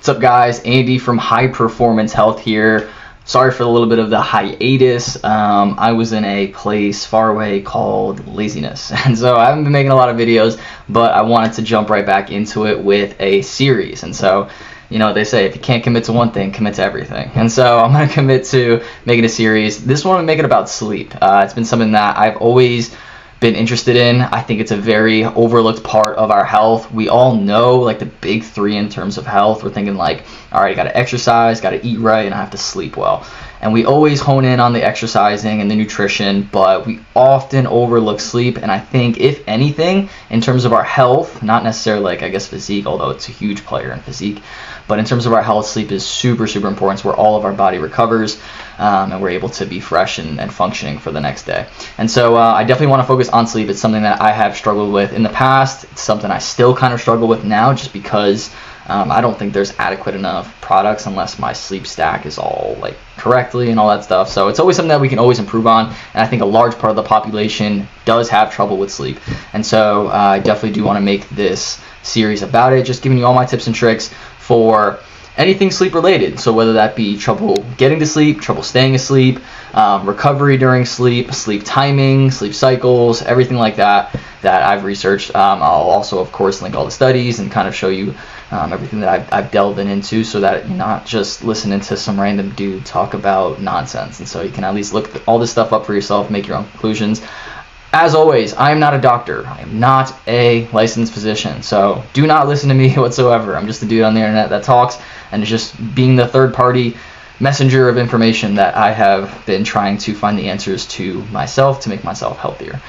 What's up, guys? Andy from High Performance Health here. Sorry for a little bit of the hiatus. I was in a place far away called laziness, and so I haven't been making a lot of videos, but I wanted to jump right back into it with a series. And so, you know what they say, if you can't commit to one thing, commit to everything. And so I'm going to commit to making a series. This one I'm making about sleep. It's been something that I've always been interested in. I think it's a very overlooked part of our health. We all know like the big three in terms of health. We're thinking like, all right, I gotta exercise, gotta eat right, and I have to sleep well. And we always hone in on the exercising and the nutrition, but we often overlook sleep. And I think, if anything, in terms of our health, not necessarily like, I guess, physique, although it's a huge player in physique, but in terms of our health, sleep is super, super important. It's where all of our body recovers, and we're able to be fresh and functioning for the next day. And so I definitely want to focus on sleep. It's something that I have struggled with in the past. It's something I still kind of struggle with now, just because I don't think there's adequate enough products unless my sleep stack is all like correctly and all that stuff. So it's always something that we can always improve on, and I think a large part of the population does have trouble with sleep. And so I definitely do want to make this series about it, just giving you all my tips and tricks for anything sleep related. So whether that be trouble getting to sleep, trouble staying asleep, recovery during sleep, sleep timing, sleep cycles, everything like that I've researched. I'll also, of course, link all the studies and kind of show you everything that I've delved into, so that you're not just listening to some random dude talk about nonsense. And so you can at least look all this stuff up for yourself, make your own conclusions. As always, I am not a doctor. I am not a licensed physician, so do not listen to me whatsoever. I'm just a dude on the internet that talks, and it's just being the third-party messenger of information that I have been trying to find the answers to myself to make myself healthier.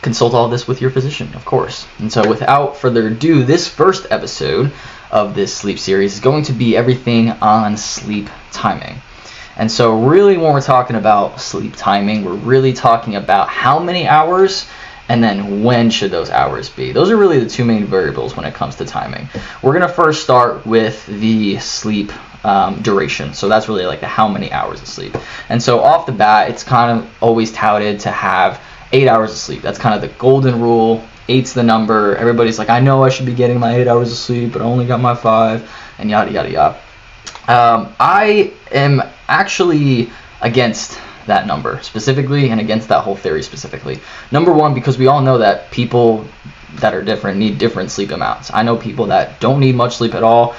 Consult all this with your physician, of course. And so without further ado, this first episode of this sleep series is going to be everything on sleep timing. And so really, when we're talking about sleep timing, we're really talking about how many hours and then when should those hours be. Those are really the two main variables when it comes to timing. We're going to first start with the sleep duration. So that's really like the how many hours of sleep. And so off the bat, it's kind of always touted to have 8 hours of sleep. That's kind of the golden rule. 8's the number. Everybody's like, I know I should be getting my 8 hours of sleep, but I only got my 5, and yada, yada, yada. I am actually against that number specifically, and against that whole theory specifically. Number one, because we all know that people that are different need different sleep amounts. I know people that don't need much sleep at all.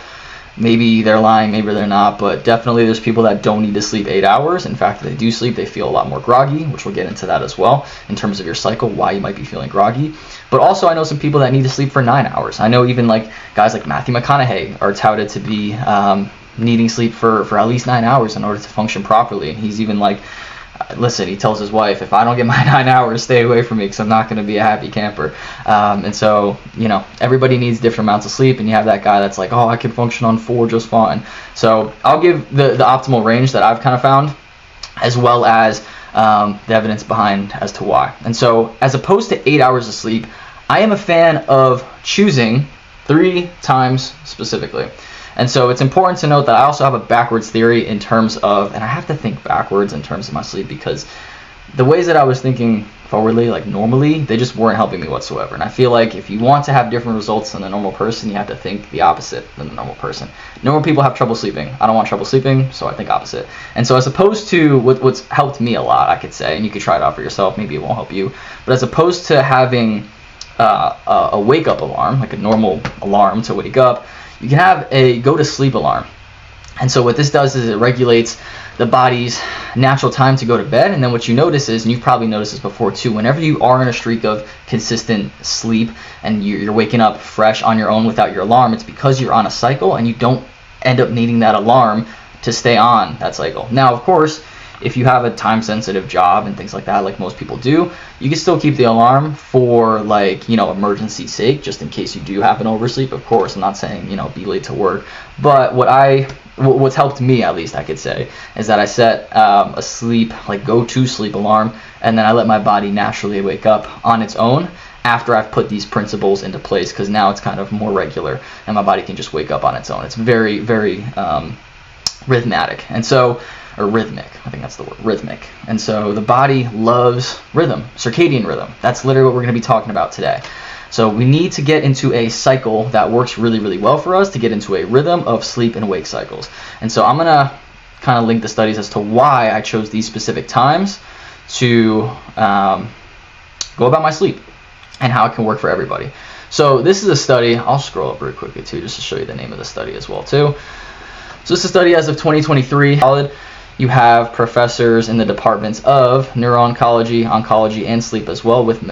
Maybe they're lying, maybe they're not, but definitely there's people that don't need to sleep 8 hours. In fact, if they do sleep, they feel a lot more groggy, which we'll get into that as well in terms of your cycle, why you might be feeling groggy. But also, I know some people that need to sleep for 9 hours. I know even like guys like Matthew McConaughey are touted to be needing sleep for at least 9 hours in order to function properly. And he's even like, listen, he tells his wife, if I don't get my 9 hours, stay away from me, because I'm not going to be a happy camper. And so, you know, everybody needs different amounts of sleep, and you have that guy that's like, oh, I can function on 4 just fine. So I'll give the optimal range that I've kind of found, as well as the evidence behind as to why. And so, as opposed to 8 hours of sleep, I am a fan of choosing 3 times specifically. And so it's important to note that I also have a backwards theory in terms of, and I have to think backwards in terms of my sleep, because the ways that I was thinking forwardly, like normally, they just weren't helping me whatsoever. And I feel like if you want to have different results than the normal person, you have to think the opposite than the normal person. Normal people have trouble sleeping. I don't want trouble sleeping, so I think opposite. And so as opposed to what's helped me a lot, I could say, and you could try it out for yourself, maybe it won't help you, but as opposed to having a wake-up alarm, like a normal alarm to wake up, you can have a go-to-sleep alarm. And so what this does is it regulates the body's natural time to go to bed. And then what you notice is, and you've probably noticed this before too, whenever you are in a streak of consistent sleep and you're waking up fresh on your own without your alarm, it's because you're on a cycle and you don't end up needing that alarm to stay on that cycle. Now, of course, if you have a time-sensitive job and things like that, like most people do, you can still keep the alarm for, like, you know, emergency sake, just in case you do happen to oversleep. Of course, I'm not saying, you know, be late to work. But what's helped me, at least I could say, is that I set a sleep, like go-to sleep alarm, and then I let my body naturally wake up on its own after I've put these principles into place, because now it's kind of more regular and my body can just wake up on its own. It's very, very rhythmic. And so, or rhythmic, I think that's the word, rhythmic. And so the body loves rhythm, circadian rhythm. That's literally what we're going to be talking about today. So we need to get into a cycle that works really, really well for us to get into a rhythm of sleep and wake cycles. And so I'm gonna kind of link the studies as to why I chose these specific times to go about my sleep and how it can work for everybody. So this is a study, I'll scroll up really quickly too, just to show you the name of the study as well too. So this is a study as of 2023. You have professors in the departments of neuro-oncology, oncology, and sleep as well with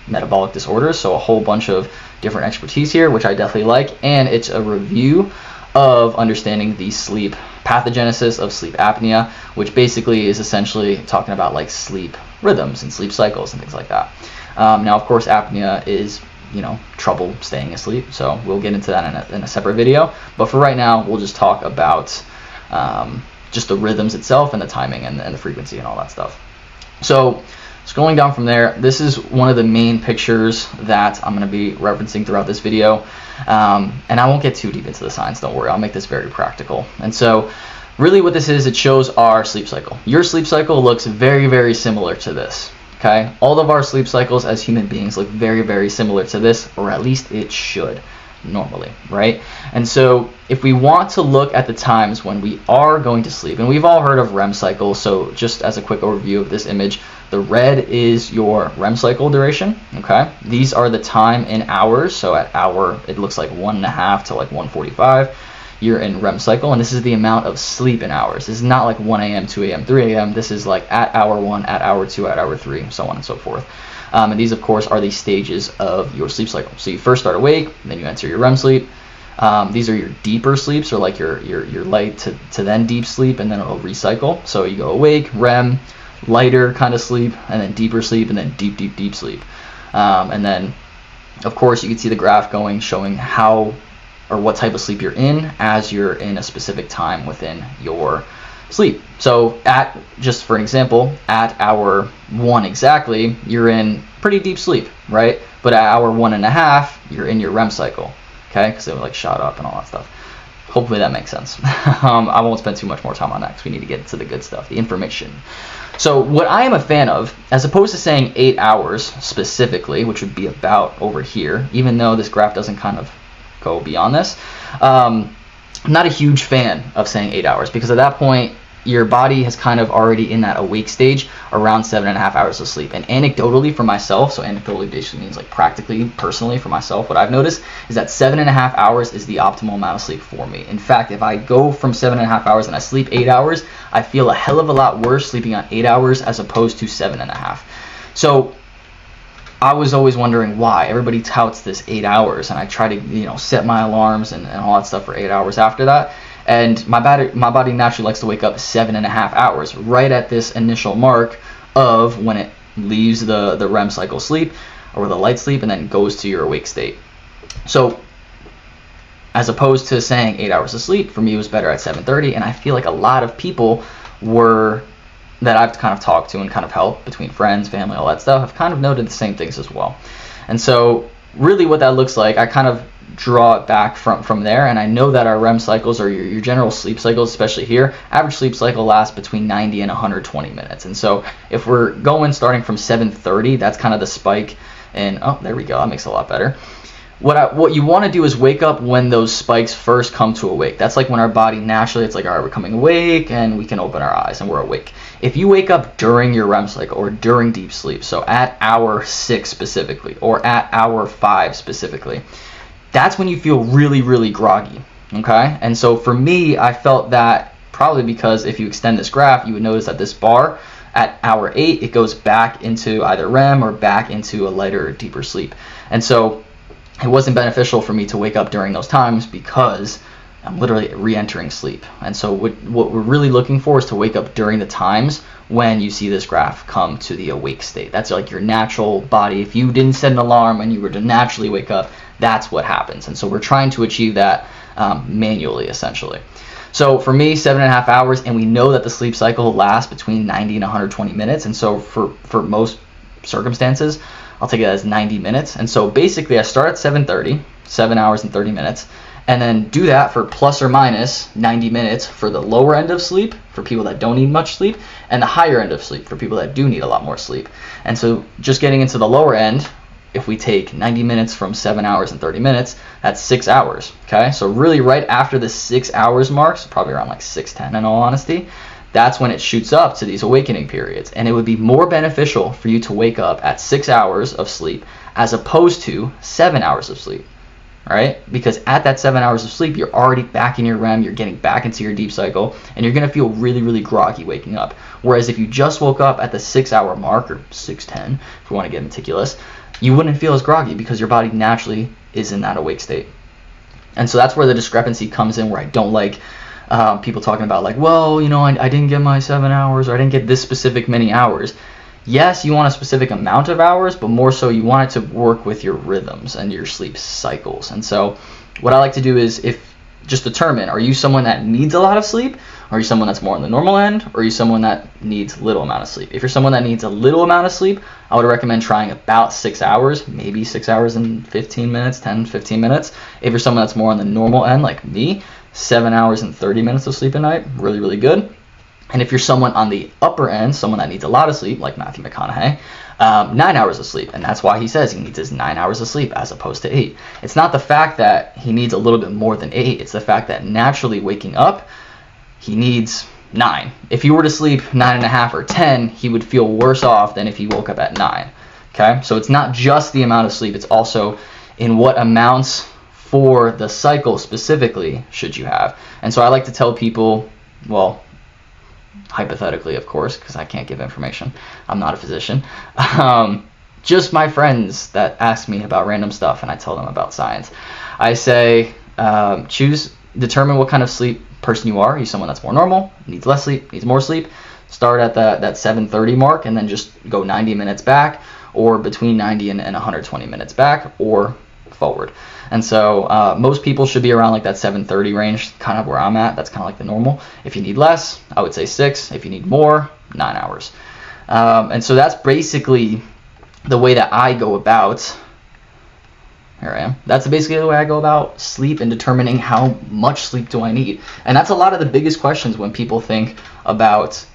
metabolic disorders. So a whole bunch of different expertise here, which I definitely like. And it's a review of understanding the sleep pathogenesis of sleep apnea, which basically is essentially talking about like sleep rhythms and sleep cycles and things like that. Now, of course, apnea is, trouble staying asleep. So we'll get into that in a separate video. But for right now, we'll just talk about just the rhythms itself and the timing and the frequency and all that stuff. So scrolling down from there, this is one of the main pictures that I'm going to be referencing throughout this video. And I won't get too deep into the science, don't worry. I'll make this very practical. And so really what this is, it shows our sleep cycle. Your sleep cycle looks very, very similar to this. Okay, all of our sleep cycles as human beings look very, very similar to this, or at least it should normally, right? And so if we want to look at the times when we are going to sleep, and we've all heard of REM cycles, so just as a quick overview of this image, the red is your REM cycle duration, okay? These are the time in hours, so at hour, it looks like 1.5 to like 1:45. You're in REM cycle, and this is the amount of sleep in hours. This is not like 1 a.m., 2 a.m., 3 a.m. This is like at hour 1, at hour 2, at hour 3, so on and so forth. And these, of course, are the stages of your sleep cycle. So you first start awake, then you enter your REM sleep. These are your deeper sleeps, or like your light to then deep sleep, and then it'll recycle. So you go awake, REM, lighter kind of sleep, and then deeper sleep, and then deep, deep, deep sleep. And then, of course, you can see the graph going, showing how or what type of sleep you're in as you're in a specific time within your sleep. So just for an example, at hour 1 exactly, you're in pretty deep sleep, right? But at hour 1.5, you're in your REM cycle, okay? Because it like shot up and all that stuff. Hopefully that makes sense. I won't spend too much more time on that because we need to get to the good stuff, the information. So what I am a fan of, as opposed to saying 8 hours specifically, which would be about over here, even though this graph doesn't kind of go beyond this, I'm not a huge fan of saying 8 hours, because at that point your body has kind of already in that awake stage around 7.5 hours of sleep. And anecdotally for myself, so anecdotally basically means like practically, personally for myself, what I've noticed is that 7.5 hours is the optimal amount of sleep for me. In fact, if I go from 7.5 hours and I sleep 8 hours, I feel a hell of a lot worse sleeping on 8 hours as opposed to 7.5. So I was always wondering why. Everybody touts this 8 hours, and I try to set my alarms and all that stuff for 8 hours after that. And my body naturally likes to wake up 7.5 hours, right at this initial mark of when it leaves the REM cycle sleep or the light sleep and then goes to your awake state. So as opposed to saying 8 hours of sleep, for me it was better at 7:30, and I feel like a lot of people that I've kind of talked to and kind of helped between friends, family, all that stuff, have kind of noted the same things as well. And so really what that looks like, I kind of draw it back from there, and I know that our REM cycles, or your general sleep cycles, especially here, average sleep cycle lasts between 90 and 120 minutes. And so if we're going starting from 7:30, that's kind of the spike, and oh, there we go, that makes it a lot better. What you want to do is wake up when those spikes first come to awake. That's like when our body naturally, it's like, all right, we're coming awake and we can open our eyes and we're awake. If you wake up during your REM cycle or during deep sleep, so at hour 6 specifically, or at hour 5 specifically, that's when you feel really, really groggy, okay? And so for me, I felt that probably because if you extend this graph, you would notice that this bar at hour 8, it goes back into either REM or back into a lighter or deeper sleep. And so it wasn't beneficial for me to wake up during those times because I'm literally re-entering sleep. And so what we're really looking for is to wake up during the times when you see this graph come to the awake state. That's like your natural body. If you didn't set an alarm and you were to naturally wake up, that's what happens. And so we're trying to achieve that manually, essentially. So for me, 7.5 hours, and we know that the sleep cycle lasts between 90 and 120 minutes. And so for most circumstances, I'll take it as 90 minutes. And so basically I start at 7:30, 7 hours and 30 minutes, and then do that for plus or minus 90 minutes for the lower end of sleep, for people that don't need much sleep, and the higher end of sleep for people that do need a lot more sleep. And so just getting into the lower end, if we take 90 minutes from 7 hours and 30 minutes, that's 6 hours, okay? So really right after the 6 hours marks, probably around like 6:10 in all honesty, that's when it shoots up to these awakening periods. And it would be more beneficial for you to wake up at 6 hours of sleep as opposed to 7 hours of sleep, right? Because at that 7 hours of sleep, you're already back in your REM, you're getting back into your deep cycle, and you're gonna feel really, really groggy waking up. Whereas if you just woke up at the 6 hour mark, or 6:10, if you wanna get meticulous, you wouldn't feel as groggy because your body naturally is in that awake state. And so that's where the discrepancy comes in, where I don't like people talking about like, well, you know, I didn't get my 7 hours, or I didn't get this specific many hours. Yes, you want a specific amount of hours, but more so you want it to work with your rhythms and your sleep cycles. And so what I like to do is just determine, are you someone that needs a lot of sleep? Are you someone that's more on the normal end? Or are you someone that needs little amount of sleep? If you're someone that needs a little amount of sleep, I would recommend trying about 6 hours, maybe 6 hours and 15 minutes, 10, 15 minutes. If you're someone that's more on the normal end, like me, 7 hours and 30 minutes of sleep a night, really, really good. And if you're someone on the upper end, someone that needs a lot of sleep, like Matthew McConaughey, 9 hours of sleep. And that's why he says he needs his 9 hours of sleep as opposed to 8. It's not the fact that he needs a little bit more than 8. It's the fact that naturally waking up, he needs 9. If he were to sleep 9.5 or 10, he would feel worse off than if he woke up at 9. Okay? So it's not just the amount of sleep. It's also in what amounts for the cycle specifically should you have. And so I like to tell people, well, hypothetically, of course, because I can't give information. I'm not a physician. Just my friends that ask me about random stuff and I tell them about science. I say, determine what kind of sleep person you are. Are you someone that's more normal, needs less sleep, needs more sleep? Start at that 7:30 mark and then just go 90 minutes back, or between 90 and 120 minutes back, or forward. And so most people should be around like that 7:30 range, kind of where I'm at. That's kind of like the normal. If you need less, I would say 6. If you need more, 9 hours. And so that's basically the way that I go about. Here I am. That's basically the way I go about sleep and determining how much sleep do I need. And that's a lot of the biggest questions when people think about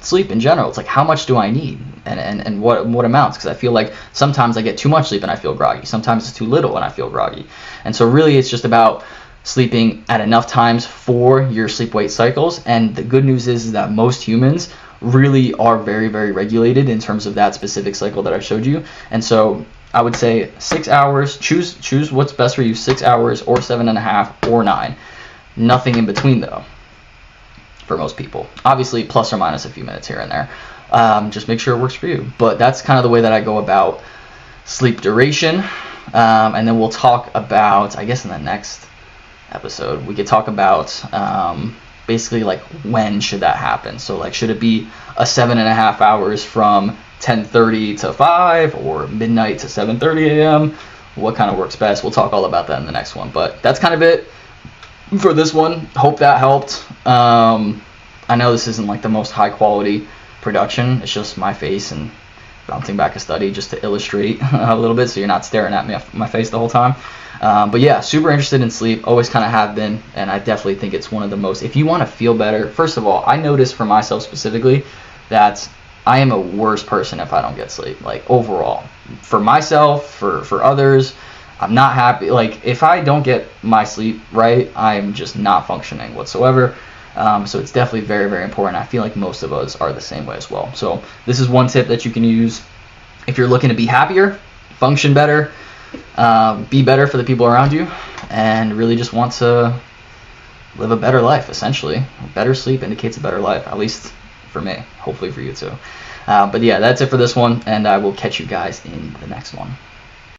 sleep in general. It's like, how much do I need, and what amounts? Because I feel like sometimes I get too much sleep and I feel groggy. Sometimes it's too little and I feel groggy. And so really it's just about sleeping at enough times for your sleep-wake cycles. And the good news is that most humans really are very, very regulated in terms of that specific cycle that I showed you. And so I would say 6 hours, choose what's best for you, 6 hours or 7.5 or 9. Nothing in between though, for most people. Obviously plus or minus a few minutes here and there. Just make sure it works for you. But that's kind of the way that I go about sleep duration. And then we'll talk about, I guess in the next episode, we could talk about basically like when should that happen. So like, should it be a 7.5 hours from 10:30 to 5 or midnight to 7:30 a.m.? What kind of works best? We'll talk all about that in the next one. But that's kind of it for this one. Hope that helped. I know this isn't like the most high quality production. It's just my face and bouncing back a study just to illustrate a little bit so you're not staring at me my face the whole time. But yeah, super interested in sleep, always kind of have been, and I definitely think it's one of the most, if you want to feel better, first of all, I noticed for myself specifically that I am a worse person if I don't get sleep, like overall. For myself, for others, I'm not happy. Like if I don't get my sleep right, I'm just not functioning whatsoever. So it's definitely very, very important. I feel like most of us are the same way as well. So this is one tip that you can use if you're looking to be happier, function better, be better for the people around you, and really just want to live a better life, essentially. Better sleep indicates a better life, at least for me, hopefully for you too. But yeah, that's it for this one, and I will catch you guys in the next one.